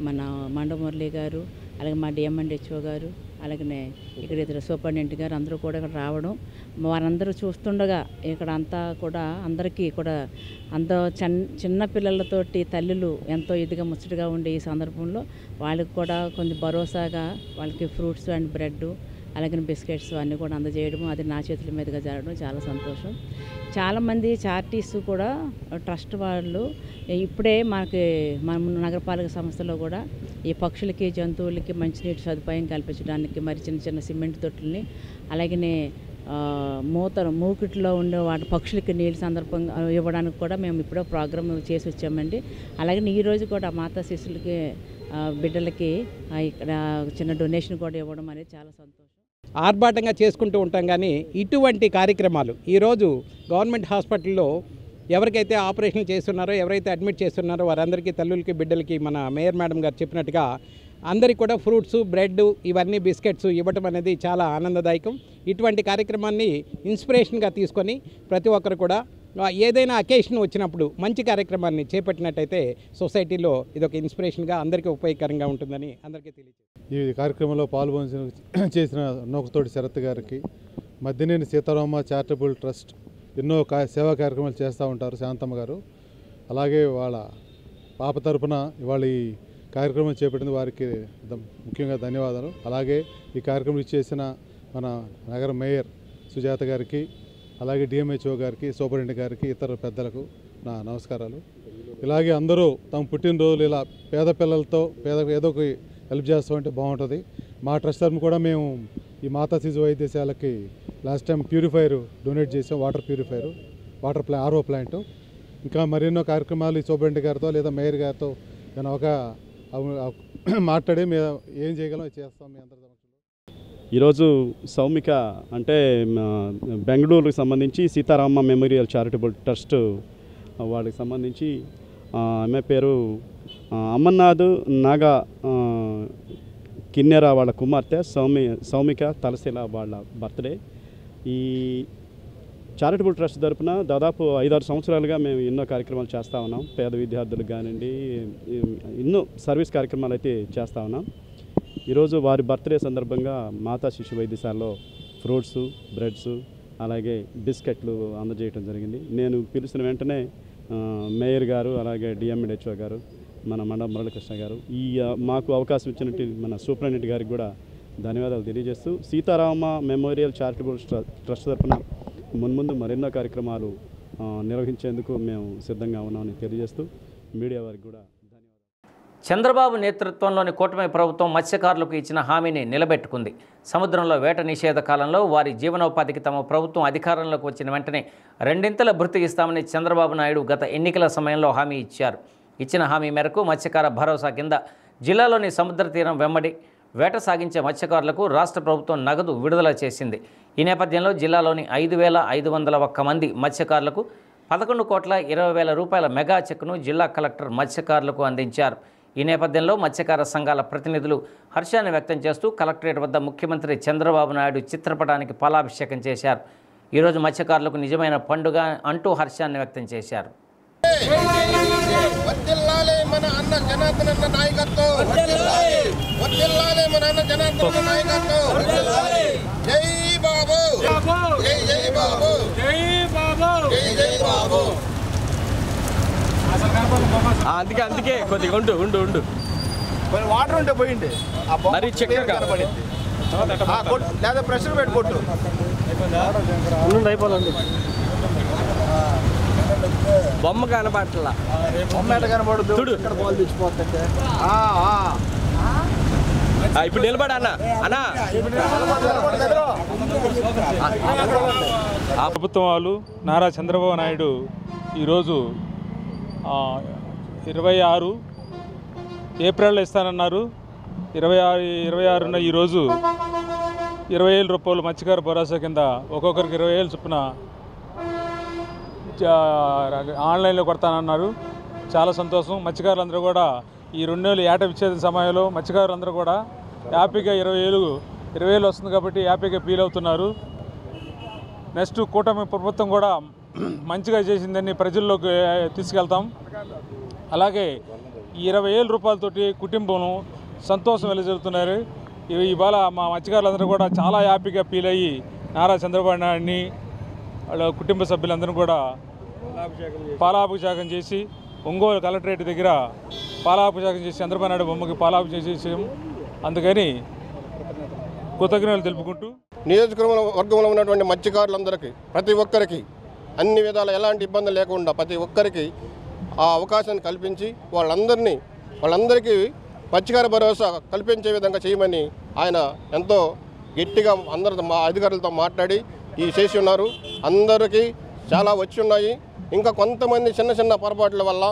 మన మండమురళి గారు, అలాగే మా డిఎంఎండ్హెచ్ఓ గారు, అలాగనే ఇక్కడ ఇతర సూపరింటెండెంట్ గారు అందరూ కూడా ఇక్కడ రావడం, వారందరూ చూస్తుండగా ఇక్కడ అంతా కూడా అందరికీ కూడా చిన్న పిల్లలతోటి తల్లులు ఎంతో ఇదిగా ముచ్చటగా ఉండే ఈ సందర్భంలో వాళ్ళకి కూడా కొంచెం భరోసాగా వాళ్ళకి ఫ్రూట్స్ అండ్ బ్రెడ్ అలాగే బిస్కెట్స్ అన్నీ కూడా అందజేయడం, అది నా చేతుల మీదుగా జరగడం చాలా సంతోషం. చాలామంది చారిటీస్ కూడా ట్రస్ట్ వాళ్ళు ఇప్పుడే మన నగరపాలక సంస్థలో కూడా ఈ పక్షులకి జంతువులకి మంచినీటి సదుపాయం కల్పించడానికి మరి చిన్న చిన్న సిమెంట్ తొట్టుల్ని అలాగనే మూకిట్లో ఉండే వాటి పక్షులకి నీళ్ళ సందర్భంగా ఇవ్వడానికి కూడా మేము ఇప్పుడే ప్రోగ్రామ్ చేసి వచ్చామండి. అలాగే ఈరోజు కూడా మాతా శిశులకి బిడ్డలకి ఇక్కడ చిన్న డొనేషన్ కూడా ఇవ్వడం అనేది చాలా సంతోషం. ఆర్భాటంగా చేసుకుంటూ ఉంటాం, కానీ ఇటువంటి కార్యక్రమాలు ఈరోజు గవర్నమెంట్ హాస్పిటల్లో ఎవరికైతే ఆపరేషన్ చేస్తున్నారో, ఎవరైతే అడ్మిట్ చేస్తున్నారో వారందరికీ తల్లులకి బిడ్డలకి మన మేయర్ మేడం గారు చెప్పినట్టుగా అందరికీ కూడా ఫ్రూట్స్ బ్రెడ్ ఇవన్నీ బిస్కెట్స్ ఇవ్వటం అనేది చాలా ఆనందదాయకం. ఇటువంటి కార్యక్రమాన్ని ఇన్స్పిరేషన్గా తీసుకొని ప్రతి ఒక్కరు కూడా ఏదైనా అకేషన్ వచ్చినప్పుడు మంచి కార్యక్రమాన్ని చేపట్టినట్టయితే సొసైటీలో ఇదొక ఇన్స్పిరేషన్గా అందరికీ ఉపయోగకరంగా ఉంటుందని అందరికీ తెలియజేస్తాను. ఈ కార్యక్రమంలో చేసిన నూకతోటి శరత్ గారికి, మద్దినేని సీతారామ చారిటబుల్ ట్రస్ట్ ఎన్నో సేవా కార్యక్రమాలు చేస్తూ ఉంటారు శాంతమ్మ గారు. అలాగే వాళ్ళ పాప తరపున ఇవాళ ఈ కార్యక్రమం చేపట్టింది వారికి ముఖ్యంగా ధన్యవాదాలు. అలాగే ఈ కార్యక్రమం ఇచ్చేసిన మన నగర మేయర్ సుజాత గారికి, అలాగే డిఎంహెచ్ఓ గారికి, సూపరింటెండెంట్ గారికి, ఇతర పెద్దలకు నా నమస్కారాలు. ఇలాగే అందరూ తమ పుట్టినరోజులు ఇలా పేద పిల్లలతో ఏదో ఒక హెల్ప్ చేస్తామంటే బాగుంటుంది. మా ట్రస్ట్ తరఫున కూడా మేము ఈ మాతా శిశు వైద్యశాలకి లాస్ట్ టైం ప్యూరిఫైర్ డొనేట్ చేసాం, వాటర్ ప్యూరిఫైర్, ఆర్ఓ ప్లాంట్. ఇంకా మరెన్నో కార్యక్రమాలు ఈ సూపరింటెండెంట్ గారితో లేదా మేయర్ గారితో నేను ఒక మాట్లాడి మేము ఏం చేయగలం చేస్తాం మీ అందరి. ఈరోజు సౌమిక అంటే బెంగళూరుకి సంబంధించి సీతారామ మెమోరియల్ చారిటబుల్ ట్రస్ట్ వాళ్ళకి సంబంధించి ఆమె పేరు అమర్నాథ్ నాగా కిన్నెర వాళ్ళ కుమార్తె సౌమిక తలశీల వాళ్ళ బర్త్డే. ఈ చారిటబుల్ ట్రస్ట్ తరపున దాదాపు 5-6 సంవత్సరాలుగా మేము ఎన్నో కార్యక్రమాలు చేస్తూ ఉన్నాం. పేద విద్యార్థులకు కానివ్వండి ఎన్నో సర్వీస్ కార్యక్రమాలు అయితే చేస్తూ ఉన్నాం. ఈరోజు వారి బర్త్డే సందర్భంగా మాతా శిశు వైద్యశాలలో ఫ్రూట్స్ బ్రెడ్స్ అలాగే బిస్కెట్లు అందజేయడం జరిగింది. నేను పిలిచిన వెంటనే మేయర్ గారు అలాగే డిఎంఎండ్హెచ్ఓ గారు మన మండల మురళీకృష్ణ గారు మాకు అవకాశం ఇచ్చినట్టు మన సూపరింటెండెంట్ గారికి కూడా ధన్యవాదాలు తెలియజేస్తూ సీతారామ మెమోరియల్ చారిటబుల్ ట్రస్ట్ తరఫున మున్ముందు మరెన్నో కార్యక్రమాలు నిర్వహించేందుకు మేము సిద్ధంగా ఉన్నామని తెలియజేస్తూ మీడియా వారికి కూడా చంద్రబాబు నేతృత్వంలోని కూటమి ప్రభుత్వం మత్స్యకారులకు ఇచ్చిన హామీని నిలబెట్టుకుంది. సముద్రంలో వేట నిషేధ కాలంలో వారి జీవనోపాధికి తమ ప్రభుత్వం అధికారంలోకి వచ్చిన వెంటనే 2 భృతి ఇస్తామని చంద్రబాబు నాయుడు గత ఎన్నికల సమయంలో హామీ ఇచ్చారు. ఇచ్చిన హామీ మేరకు మత్స్యకార భరోసా కింద జిల్లాలోని సముద్ర తీరం వెంబడి వేట సాగించే మత్స్యకారులకు రాష్ట్ర ప్రభుత్వం నగదు విడుదల చేసింది. ఈ నేపథ్యంలో జిల్లాలోని 5,501 మంది మత్స్యకారులకు 11,20,00,000 రూపాయల మెగా చెక్ను జిల్లా కలెక్టర్ మత్స్యకారులకు అందించారు. ఈ నేపథ్యంలో మత్స్యకార సంఘాల ప్రతినిధులు హర్షాన్ని వ్యక్తం చేస్తూ కలెక్టరేట్ వద్ద ముఖ్యమంత్రి చంద్రబాబు నాయుడు చిత్రపటానికి పాలాభిషేకం చేశారు. ఈరోజు మత్స్యకారులకు నిజమైన పండుగ అంటూ హర్షాన్ని వ్యక్తం చేశారు. అందుకే కొద్దిగా ఉండు వాటర్ ఉంటే పోయింది మరి చక్కగా లేదా ప్రెషర్ పెట్టుకోట్టు అయిపోతుంది. బొమ్మ కనపట్ల బొమ్మ ఎట్లా కనపడదు ఇక్కడ బాల్ తెచ్చిపోతుంటే ఇప్పుడు నిలబడి అన్నా ప్రభుత్వం వాళ్ళు నారా చంద్రబాబు నాయుడు ఈరోజు 26 ఏప్రిల్లో ఇస్తానన్నారు. 26న ఈరోజు 20,000 రూపాయలు మత్స్యకార భరోసా కింద ఒక్కొక్కరికి 20,000 చొప్పున ఆన్లైన్లో కొడతానన్నారు. చాలా సంతోషం. మత్స్యకారులందరూ కూడా ఈ 2 నెలలు ఏట విచ్ఛేదన సమయంలో మత్స్యకారులందరూ కూడా హ్యాపీగా 20,000 20,000 వస్తుంది కాబట్టి హ్యాపీగా ఫీల్ అవుతున్నారు. నెక్స్ట్ కూటమి ప్రభుత్వం కూడా మంచిగా చేసిందని ప్రజల్లోకి తీసుకెళ్తాం. అలాగే ఈ 20,000 రూపాయలతోటి కుటుంబం సంతోషం వెలువడుతున్నారు. ఇవాళ మా మత్స్యకారులందరూ కూడా చాలా హ్యాపీగా ఫీల్ అయ్యి నారా చంద్రబాబు నాయుడిని వాళ్ళ కుటుంబ సభ్యులందరూ కూడా పాలాభిషేకం చేసి ఒంగోలు కలెక్టరేట్ దగ్గర పాలాభిషేకం చేసి చంద్రబాబు నాయుడు బొమ్మకి పాలాభిషేకం చేసాం. అందుకని కృతజ్ఞతలు తెలుపుకుంటూ నియోజకవర్గంలో ఉన్నటువంటి మత్స్యకారులందరికీ ప్రతి ఒక్కరికి అన్ని విధాల ఎలాంటి ఇబ్బంది లేకుండా ప్రతి ఒక్కరికి ఆ అవకాశాన్ని కల్పించి వాళ్ళందరికీ మత్స్యకార భరోసా కల్పించే విధంగా చేయమని ఆయన ఎంతో గట్టిగా అందరితో మా అధికారులతో మాట్లాడి చేసి ఉన్నారు. అందరికీ చాలా వచ్చి ఉన్నాయి. ఇంకా కొంతమంది చిన్న చిన్న పొరపాట్ల వల్ల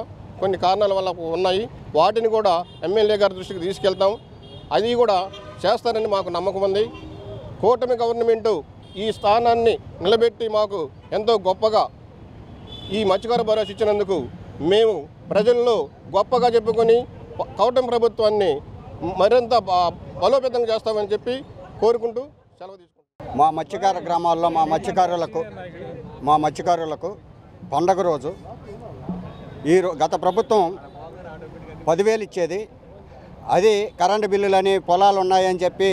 కొన్ని కారణాల వల్ల ఉన్నాయి. వాటిని కూడా ఎమ్మెల్యే గారి దృష్టికి తీసుకెళ్తాం. అది కూడా చేస్తారని మాకు నమ్మకం ఉంది. కూటమి గవర్నమెంటు ఈ స్థానాన్ని నిలబెట్టి మాకు ఎంతో గొప్పగా ఈ మత్స్యకార భరోసా ఇచ్చినందుకు మేము ప్రజల్లో గొప్పగా చెప్పుకొని కూటమి ప్రభుత్వాన్ని మరింత బలోపేతం చేస్తామని చెప్పి కోరుకుంటూ సెలవు తీసుకుంటాం. మా మత్స్యకార గ్రామాల్లో మా మత్స్యకారులకు పండగ రోజు గత ప్రభుత్వం 10,000 ఇచ్చేది. అది కరెంటు బిల్లులని పొలాలు ఉన్నాయని చెప్పి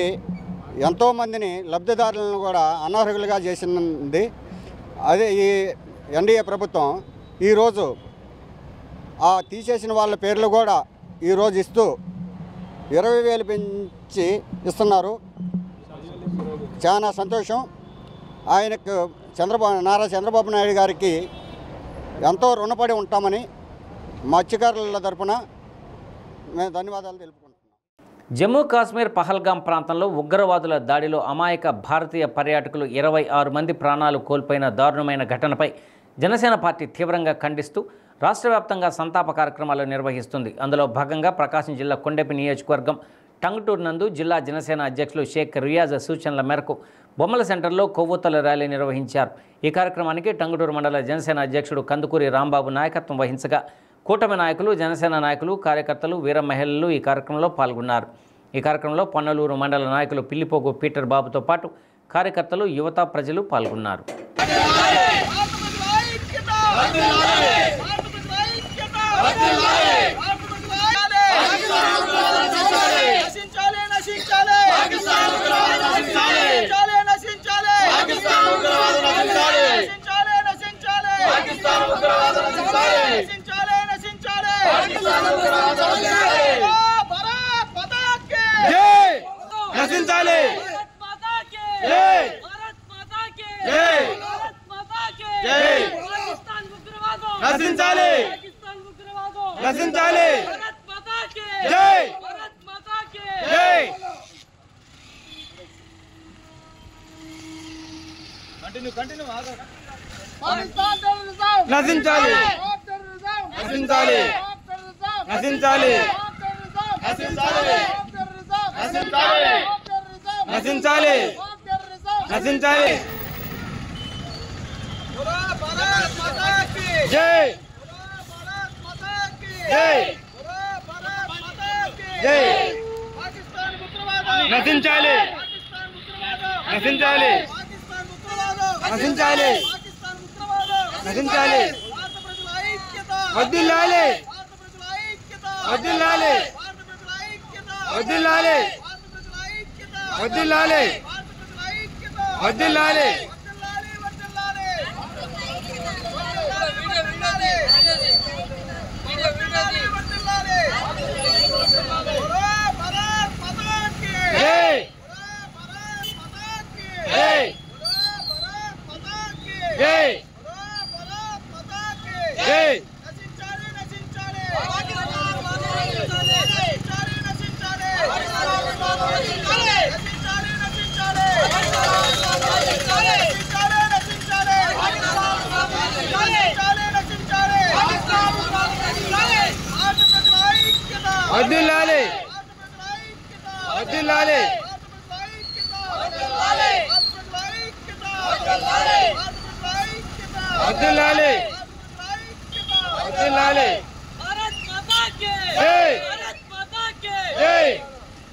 ఎంతోమందిని లబ్ధిదారులను కూడా అనర్హులుగా చేసింది. అదే ఈ ఎన్డీఏ ప్రభుత్వం ఈరోజు ఆ తీసేసిన వాళ్ళ పేర్లు కూడా ఈరోజు ఇస్తూ 20,000 పెంచి ఇస్తున్నారు. చాలా సంతోషం. ఆయనకు నారా చంద్రబాబు నాయుడు గారికి ఎంతో రుణపడి ఉంటామని మత్స్యకారుల తరఫున మేము ధన్యవాదాలు తెలుపుకుంటున్నాం. జమ్మూ కాశ్మీర్ పహల్గాం ప్రాంతంలో ఉగ్రవాదుల దాడిలో అమాయక భారతీయ పర్యాటకులు 26 మంది ప్రాణాలు కోల్పోయిన దారుణమైన ఘటనపై జనసేన పార్టీ తీవ్రంగా ఖండిస్తూ రాష్ట్ర వ్యాప్తంగా సంతాప కార్యక్రమాలు నిర్వహిస్తుంది. అందులో భాగంగా ప్రకాశం జిల్లా కొండెపి నియోజకవర్గం టంగుటూరు నందు జిల్లా జనసేన అధ్యక్షులు షేక్ రియాజ్ సూచనల మేరకు బొమ్మల సెంటర్లో కొవ్వొత్తుల ర్యాలీ నిర్వహించారు. ఈ కార్యక్రమానికి టంగుటూరు మండల జనసేన అధ్యక్షుడు కందుకూరి రాంబాబు నాయకత్వం వహించగా కూటమి నాయకులు, జనసేన నాయకులు, కార్యకర్తలు, వీర మహిళలు ఈ కార్యక్రమంలో పాల్గొన్నారు. ఈ కార్యక్రమంలో పొన్నలూరు మండల నాయకులు పిల్లిపోగు పీటర్ బాబుతో పాటు కార్యకర్తలు, యువత, ప్రజలు పాల్గొన్నారు.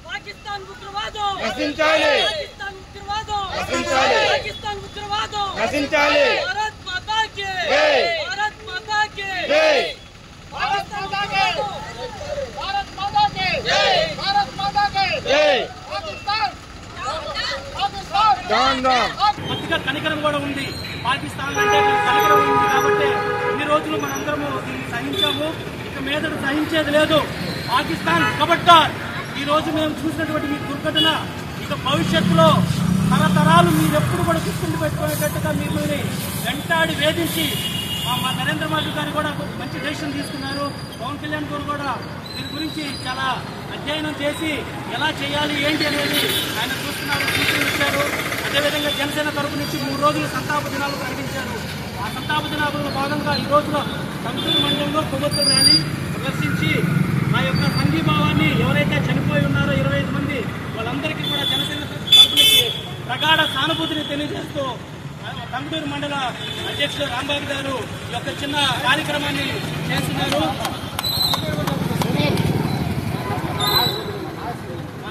पाकिस्तान उग्रवादों నశించాలి నశించాలి నశించాలి భారత్ మాతా కి జై భారత్ మాతా కి జై భారత్ మాతా కి భారత్ మాతా కి జై భారత్ మాతా కి జై పాకిస్తాన్ కొద్దిగా కనికరం కూడా ఉంది. పాకిస్తాన్ అంటే కనికరం ఉంది కాబట్టి ఇన్ని రోజులు మనందరము దీన్ని సహించాము. ఇక మీదట సహించేది లేదు. పాకిస్తాన్ కబడ్డార్. ఈ రోజు మేము చూసినటువంటి ఈ దుర్ఘటన ఇక భవిష్యత్తులో తరతరాలు మీరెప్పుడు కూడా గుర్తుండి పెట్టుకునేటట్టుగా మిమ్మల్ని వెంటాడి వేధించి మా నరేంద్ర మోదీ గారు కూడా మంచి డెసిషన్ తీసుకున్నారు. పవన్ కళ్యాణ్ గారు కూడా దీని గురించి చాలా అధ్యయనం చేసి ఎలా చేయాలి ఏంటి అనేది ఆయన చూస్తున్నారు, సూచనలు ఇచ్చారు. అదేవిధంగా జనసేన తరపు నుంచి 3 రోజులు సంతాప దినాలు ప్రకటించారు. ఆ సంతాప దినాలలో భాగంగా ఈ రోజున కంటూరు మండలంలో కొవ్వొత్తుల ర్యాలీ ప్రదర్శించి మా యొక్క సంఘీభావాన్ని ఎవరైతే చనిపోయి ఉన్నారో 25 మంది వాళ్ళందరికీ కూడా జనసేన తరపు నుంచి ప్రగాఢ సానుభూతిని తెలియజేస్తూ కంటూరు మండల అధ్యక్షుడు రాంబాబు గారు ఈ యొక్క చిన్న కార్యక్రమాన్ని చేస్తున్నారు.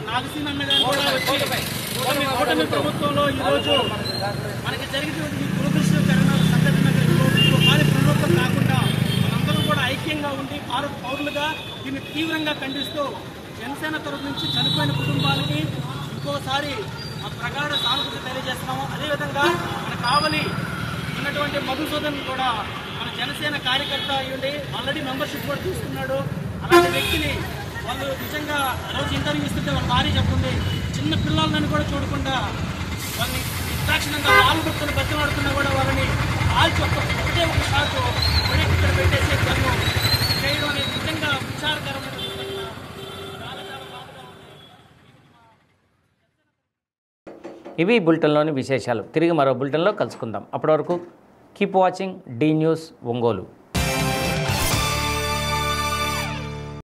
నాగసీనన్న గారు కూడా వచ్చి కూటమి ప్రభుత్వంలో ఈరోజు మనకి జరిగినటువంటి దురదృష్టకరణ సంఘటనలు ఇంకోసారి పునరుద్ధం కాకుండా మనందరూ కూడా ఐక్యంగా ఉండి భారత పౌరులుగా దీన్ని తీవ్రంగా ఖండిస్తూ జనసేన తరఫు నుంచి చనిపోయిన కుటుంబాలకి ఇంకోసారి ప్రగాఢ సానుభూతి తెలియజేస్తున్నాము. అదేవిధంగా మన కావలి ఉన్నటువంటి మధుసూదన్ కూడా మన జనసేన కార్యకర్త అయ్యుండి ఆల్రెడీ మెంబర్షిప్ కూడా తీసుకున్నాడు. అలాంటి వ్యక్తిని వాళ్ళు నిజంగా రోజు ఇంటర్వ్యూ ఇస్తుంటే వాళ్ళ భార్య చెప్తుంది, చిన్న పిల్లలని కూడా చూడకుండా వాళ్ళని నిర్దాక్షిణంగా పాలు కొట్టుకుని బతిమాడుతున్నా కూడా వాళ్ళని కాల్చి ఒకటే ఒక షాటు ఇక్కడ పెట్టేసి తను చేయడం అనేది నిజంగా విచారకరమైన. ఇవి బులెటిన్లోని విశేషాలు. తిరిగి మరో బులెటిన్లో కలుసుకుందాం. అప్పటి వరకు keep watching the news Ongole.